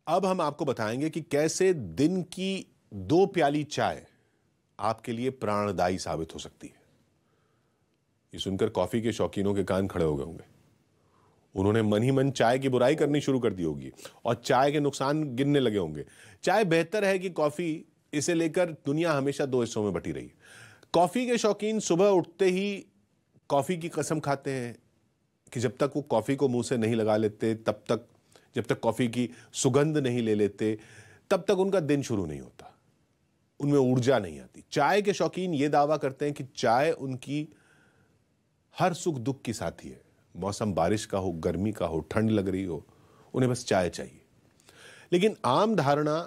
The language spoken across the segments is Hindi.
अब हम आपको बताएंगे कि कैसे दिन की 2 प्याली चाय आपके लिए प्राणदायी साबित हो सकती है। ये सुनकर कॉफी के शौकीनों के कान खड़े हो गए होंगे। उन्होंने मन ही मन चाय की बुराई करनी शुरू कर दी होगी और चाय के नुकसान गिनने लगे होंगे। चाय बेहतर है कि कॉफी, इसे लेकर दुनिया हमेशा दो हिस्सों में बटी रही। कॉफी के शौकीन सुबह उठते ही कॉफी की कसम खाते हैं कि जब तक वो कॉफी को मुंह से नहीं लगा लेते, तब तक, जब तक कॉफी की सुगंध नहीं ले लेते, तब तक उनका दिन शुरू नहीं होता, उनमें ऊर्जा नहीं आती। चाय के शौकीन ये दावा करते हैं कि चाय उनकी हर सुख दुख की साथी है। मौसम बारिश का हो, गर्मी का हो, ठंड लग रही हो, उन्हें बस चाय चाहिए। लेकिन आम धारणा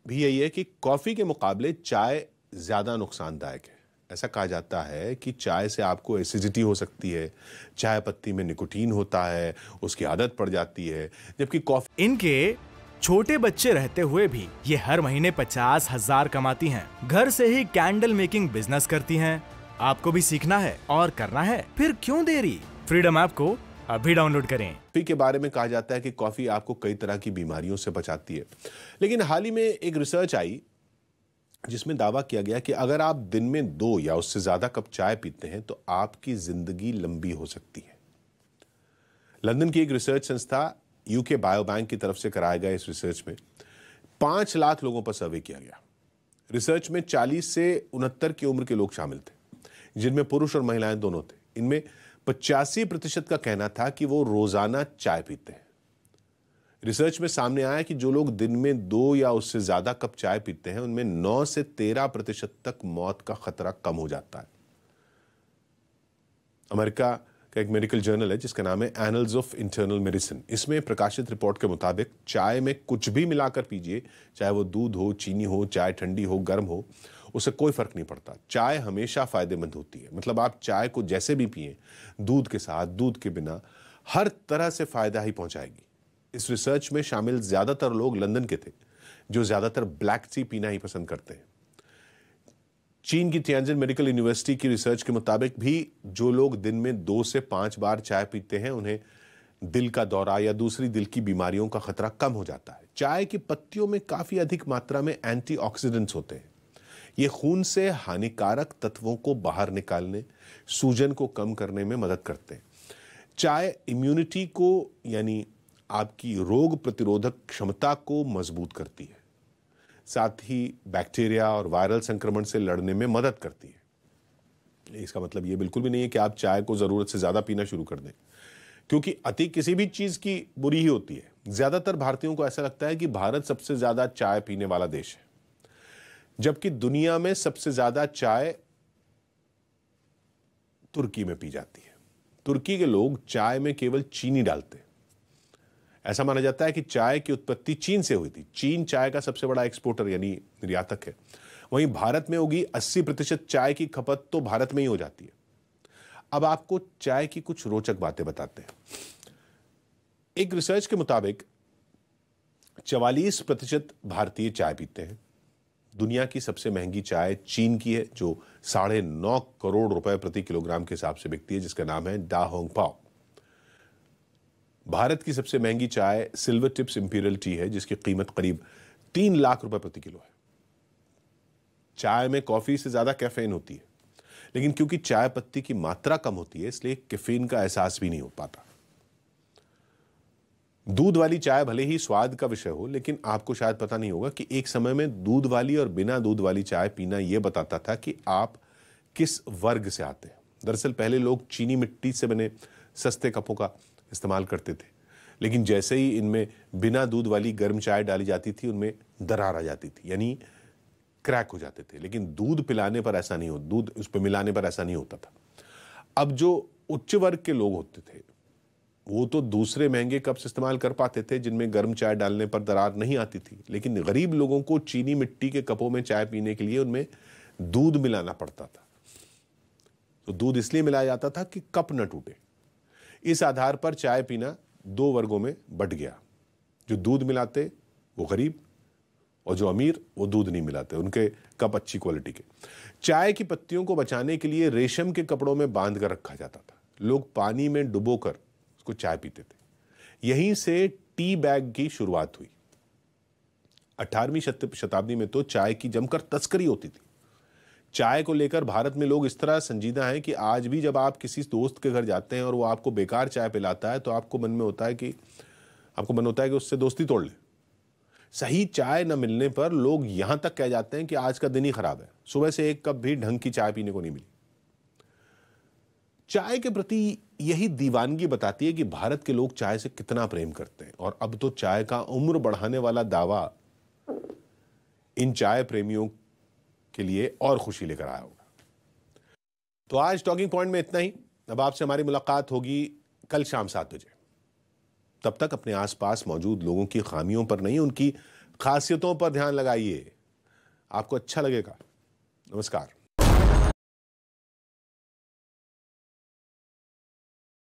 भी यही है कि कॉफी के मुकाबले चाय ज्यादा नुकसानदायक है। ऐसा कहा जाता है कि चाय से आपको एसिडिटी हो सकती है, चाय पत्ती में निकोटीन होता है, उसकी आदत पड़ जाती है, जबकि कॉफी। इनके छोटे बच्चे रहते हुए भी ये हर महीने 50,000 कमाती हैं। घर से ही कैंडल मेकिंग बिजनेस करती हैं। आपको भी सीखना है और करना है, फिर क्यों देरी? फ्रीडम ऐप को अभी डाउनलोड करें। कॉफी के बारे में कहा जाता है कि कॉफी आपको कई तरह की बीमारियों से बचाती है, लेकिन हाल ही में एक रिसर्च आई जिसमें दावा किया गया कि अगर आप दिन में 2 या उससे ज्यादा कप चाय पीते हैं तो आपकी जिंदगी लंबी हो सकती है। लंदन की एक रिसर्च संस्था यूके बायोबैंक की तरफ से कराए गए इस रिसर्च में 5 लाख लोगों पर सर्वे किया गया। रिसर्च में 40 से 69 की उम्र के लोग शामिल थे, जिनमें पुरुष और महिलाएं दोनों थे। इनमें 85% का कहना था कि वो रोजाना चाय पीते हैं। रिसर्च में सामने आया कि जो लोग दिन में 2 या उससे ज्यादा कप चाय पीते हैं, उनमें 9 से 13% तक मौत का खतरा कम हो जाता है। अमेरिका का एक मेडिकल जर्नल है जिसका नाम है एनल्स ऑफ इंटरनल मेडिसिन। इसमें प्रकाशित रिपोर्ट के मुताबिक चाय में कुछ भी मिलाकर पीजिए, चाहे वो दूध हो, चीनी हो, चाय ठंडी हो, गर्म हो, उससे कोई फर्क नहीं पड़ता। चाय हमेशा फायदेमंद होती है। मतलब आप चाय को जैसे भी पिए, दूध के साथ, दूध के बिना, हर तरह से फायदा ही पहुंचाएगी। इस रिसर्च में शामिल ज्यादातर लोग लंदन के थे, जो ज्यादातर ब्लैक टी पीना ही पसंद करते हैं। चीन की तियानजिन मेडिकल यूनिवर्सिटी की रिसर्च के मुताबिक भी जो लोग दिन में 2 से 5 बार चाय पीते हैं, उन्हें दिल का दौरा या दूसरी दिल की बीमारियों का खतरा कम हो जाता है। चाय की पत्तियों में काफी अधिक मात्रा में एंटीऑक्सीडेंट्स होते हैं। ये खून से हानिकारक तत्वों को बाहर निकालने, सूजन को कम करने में मदद करते हैं। चाय इम्यूनिटी को, यानी आपकी रोग प्रतिरोधक क्षमता को मजबूत करती है, साथ ही बैक्टीरिया और वायरल संक्रमण से लड़ने में मदद करती है। इसका मतलब ये बिल्कुल भी नहीं है कि आप चाय को जरूरत से ज्यादा पीना शुरू कर दें, क्योंकि अति किसी भी चीज की बुरी ही होती है। ज्यादातर भारतीयों को ऐसा लगता है कि भारत सबसे ज्यादा चाय पीने वाला देश है, जबकि दुनिया में सबसे ज्यादा चाय तुर्की में पी जाती है। तुर्की के लोग चाय में केवल चीनी डालते हैं। ऐसा माना जाता है कि चाय की उत्पत्ति चीन से हुई थी। चीन चाय का सबसे बड़ा एक्सपोर्टर यानी निर्यातक है। वहीं भारत में होगी 80% चाय की खपत तो भारत में ही हो जाती है। अब आपको चाय की कुछ रोचक बातें बताते हैं। एक रिसर्च के मुताबिक 44% भारतीय चाय पीते हैं। दुनिया की सबसे महंगी चाय चीन की है, जो 9.5 करोड़ रुपए प्रति किलोग्राम के हिसाब से बिकती है, जिसका नाम है डा होंग पाओ। भारत की सबसे महंगी चाय सिल्वर टिप्स इंपीरियल टी है, जिसकी कीमत करीब 3 लाख रुपए प्रति किलो है। चाय में कॉफी से ज्यादा कैफीन होती है, लेकिन क्योंकि चाय पत्ती की मात्रा कम होती है, इसलिए कैफीन का एहसास भी नहीं हो पाता। दूध वाली चाय भले ही स्वाद का विषय हो, लेकिन आपको शायद पता नहीं होगा कि एक समय में दूध वाली और बिना दूध वाली चाय पीना यह बताता था कि आप किस वर्ग से आते हैं। दरअसल पहले लोग चीनी मिट्टी से बने सस्ते कपों का इस्तेमाल करते थे, लेकिन जैसे ही इनमें बिना दूध वाली गर्म चाय डाली जाती थी, उनमें दरार आ जाती थी, यानी क्रैक हो जाते थे। लेकिन दूध पिलाने पर ऐसा नहीं हो, दूध उस पर मिलाने पर ऐसा नहीं होता था। अब जो उच्च वर्ग के लोग होते थे, वो तो दूसरे महंगे कप्स इस्तेमाल कर पाते थे जिनमें गर्म चाय डालने पर दरार नहीं आती थी, लेकिन गरीब लोगों को चीनी मिट्टी के कपों में चाय पीने के लिए उनमें दूध मिलाना पड़ता था। तो दूध इसलिए मिलाया जाता था कि कप न टूटे। इस आधार पर चाय पीना 2 वर्गों में बंट गया। जो दूध मिलाते वो गरीब, और जो अमीर वो दूध नहीं मिलाते, उनके कप अच्छी क्वालिटी के। चाय की पत्तियों को बचाने के लिए रेशम के कपड़ों में बांध कर रखा जाता था। लोग पानी में डुबोकर उसको चाय पीते थे। यहीं से टी बैग की शुरुआत हुई। 18वीं शताब्दी में तो चाय की जमकर तस्करी होती थी। चाय को लेकर भारत में लोग इस तरह संजीदा हैं कि आज भी जब आप किसी दोस्त के घर जाते हैं और वो आपको बेकार चाय पिलाता है तो आपको मन होता है कि उससे दोस्ती तोड़ ले। सही चाय न मिलने पर लोग यहां तक कह जाते हैं कि आज का दिन ही खराब है, सुबह से एक कप भी ढंग की चाय पीने को नहीं मिली। चाय के प्रति यही दीवानगी बताती है कि भारत के लोग चाय से कितना प्रेम करते हैं। और अब तो चाय का उम्र बढ़ाने वाला दावा इन चाय प्रेमियों के लिए और खुशी लेकर आया होगा। तो आज टॉकिंग पॉइंट में इतना ही। अब आपसे हमारी मुलाकात होगी कल शाम 7 बजे। तब तक अपने आसपास मौजूद लोगों की खामियों पर नहीं, उनकी खासियतों पर ध्यान लगाइए, आपको अच्छा लगेगा। नमस्कार।